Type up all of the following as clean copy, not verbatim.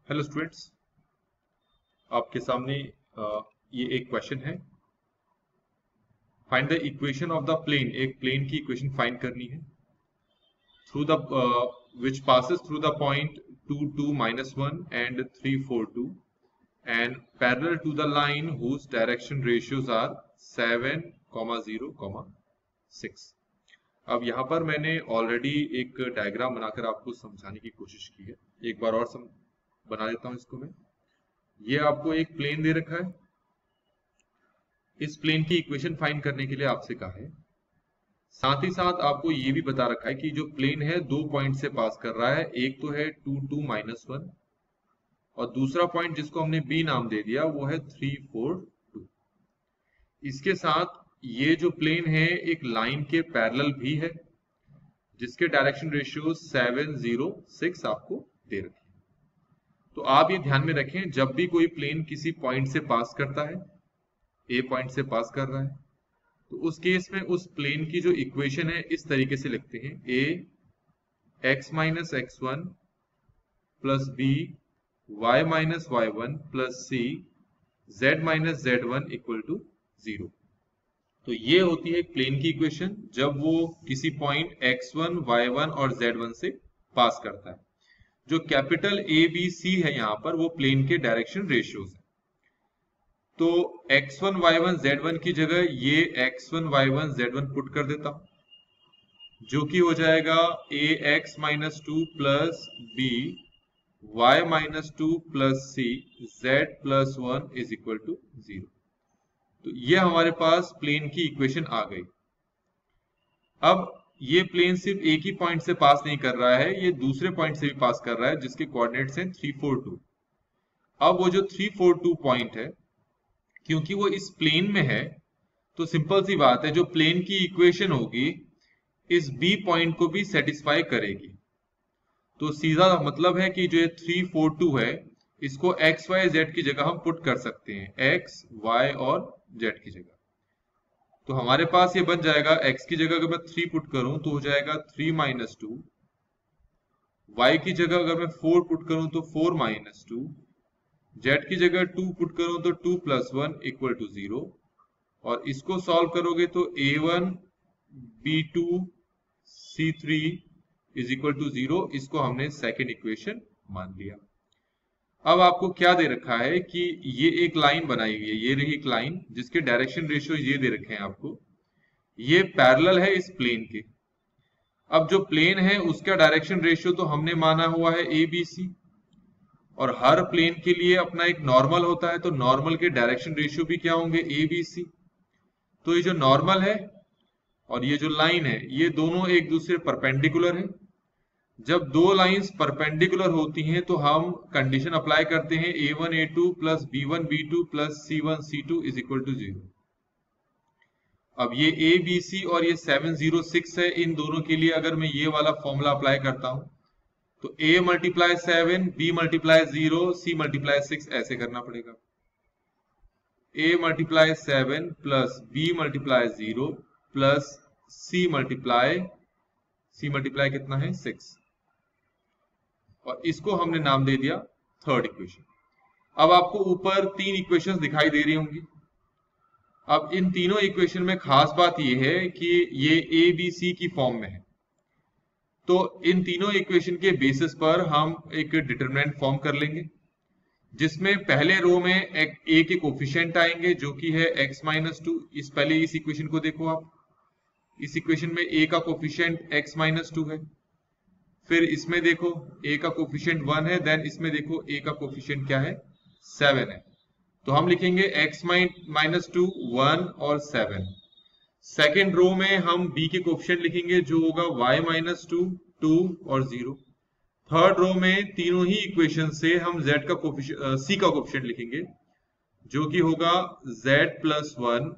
Hello students, आपके सामने ये एक क्वेश्चन है। Find the equation of the plane. एक प्लेन की इक्वेशन फाइंड करनी है through the which passes through the point 2 2 -1 and 3 4 2 and parallel to the line whose direction ratios are 7, 0, 6। अब यहाँ पर मैंने ऑलरेडी एक डायग्राम बनाकर आपको समझाने की कोशिश की है। एक बार और बना देता हूँ इसको मैं। ये आपको एक प्लेन दे रखा है। इस प्लेन की इक्वेशन फाइंड करने के लिए आपसे कहा है। साथ ही साथ आपको ये भी बता रखा है कि जो प्लेन है दो पॉइंट से पास कर रहा है। एक तो है 2 2 -1 और दूसरा पॉइंट जिसको हमने बी नाम दे दिया वो है 3 4 2। इसके साथ ये जो प्लेन है एक लाइन के पैरेलल भी है जिसके डायरेक्शन रेशियो 7 0 6 आपको दे रखे हैं। तो आप ये ध्यान में रखें, जब भी कोई प्लेन किसी पॉइंट से पास करता है, ए पॉइंट से पास कर रहा है, तो उस केस में उस प्लेन की जो इक्वेशन है इस तरीके से लिखते हैं। A x minus x1 plus b y minus y1 plus c z minus z1 equal to 0। तो ये होती है एक प्लेन की इक्वेशन जब वो किसी पॉइंट x1 y1 और z1 से पास करता है। जो कैपिटल ए बी सी है यहाँ पर वो प्लेन के डायरेक्शन रेशियोज है। तो x1 y1 z1 की जगह ये x1 y1 z1 पुट कर देता हूं, जो कि हो जाएगा a x minus two plus b y minus two plus c z plus 1 is equal to 0। तो ये हमारे पास प्लेन की इक्वेशन आ गई। अब ये प्लेन सिर्फ एक ही पॉइंट से पास नहीं कर रहा है, ये दूसरे पॉइंट से भी पास कर रहा है जिसके कोऑर्डिनेट्स हैं 3 4 2। अब वो जो 3 4 2 पॉइंट है, क्योंकि वो इस प्लेन में है, तो सिंपल सी बात है, जो प्लेन की इक्वेशन होगी इस बी पॉइंट को भी सेटिस्फाई करेगी। तो सीधा मतलब है कि जो 3 4 2 है इसको एक्स वाई जेड की जगह हम पुट कर सकते हैं, एक्स वाई और जेड की जगह। तो हमारे पास ये बन जाएगा, एक्स की जगह अगर मैं 3 पुट करूं तो हो जाएगा 3 माइनस 2, वाई की जगह अगर मैं 4 पुट करूं तो 4 माइनस 2, जेड की जगह 2 पुट करूं तो 2 प्लस 1 इक्वल टू 0। और इसको सॉल्व करोगे तो a1 b2 c3 is equal to 0। इसको हमने सेकेंड इक्वेशन मान लिया। अब आपको क्या दे रखा है कि ये एक लाइन बनाई हुई है, ये रही एक लाइन जिसके डायरेक्शन रेशियो ये दे रखे हैं आपको। ये पैरेलल है इस प्लेन के। अब जो प्लेन है उसका डायरेक्शन रेशियो तो हमने माना हुआ है ए बी सी, और हर प्लेन के लिए अपना एक नॉर्मल होता है, तो नॉर्मल के डायरेक्शन रेशियो भी क्या होंगे, ए बी सी। तो ये जो नॉर्मल है और ये जो लाइन है ये दोनों एक दूसरे परपेंडिकुलर है। जब दो लाइंस परपेंडिकुलर होती हैं तो हम कंडीशन अप्लाई करते हैं a1 a2 plus b1 b2 plus c1 c2 is equal to 0। अब ये a b c और ये 7 0 6 है, इन दोनों के लिए अगर मैं ये वाला फॉर्मूला अप्लाई करता हूं तो a multiply 7 b multiply 0 c multiply 6 ऐसे करना पड़ेगा। a multiply 7 plus b multiply 0 plus c multiply कितना है 6, और इसको हमने नाम दे दिया थर्ड इक्वेशन। अब आपको ऊपर तीन इक्वेशंस दिखाई दे रही होंगी। अब इन तीनों इक्वेशन में खास बात यह है कि ये ए बी सी की फॉर्म में है। तो इन तीनों इक्वेशन के बेसिस पर हम एक डिटरमिनेंट फॉर्म कर लेंगे, जिसमें पहले रो में एक ए के कोफिशिएंट आएंगे जो कि है x माइनस टू। पहले इस इक्वेशन को देखो आप, इस इक्वेशन में a का कोफिशिएंट x माइनस टू है। फिर इसमें देखो a का कोफिशिएंट 1 है, देन इसमें देखो a का कोफिशिएंट क्या है, 7 है। तो हम लिखेंगे x माइनस टू 1 और 7। सेकेंड रो में हम b के कोफिशिएंट लिखेंगे जो होगा y माइनस टू 2 और 0। थर्ड रो में तीनों ही इक्वेशन से हम z का कोफिशिएंट c का कोफिशिएंट लिखेंगे जो कि होगा z प्लस 1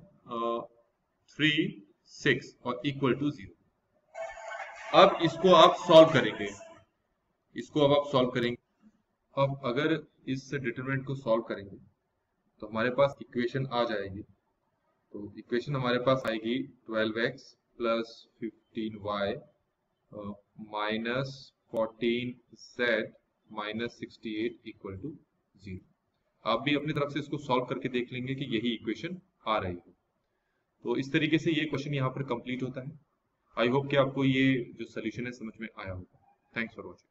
3 6 और इक्वल टू 0। अब इसको आप सॉल्व करेंगे, अब अगर इस डिटरमिनेंट को सॉल्व करेंगे तो हमारे पास इक्वेशन आ जाएगी। तो इक्वेशन हमारे पास आएगी 12x plus 15y minus 14z minus 68 equal to 0। आप भी अपनी तरफ से इसको सॉल्व करके देख लेंगे कि यही इक्वेशन आ रही है। तो इस तरीके से ये क्वेश्चन यहाँ पर कंप्लीट होता है। आई होप कि आपको ये जो सोल्यूशन है समझ में आया होगा। Thanks for watching.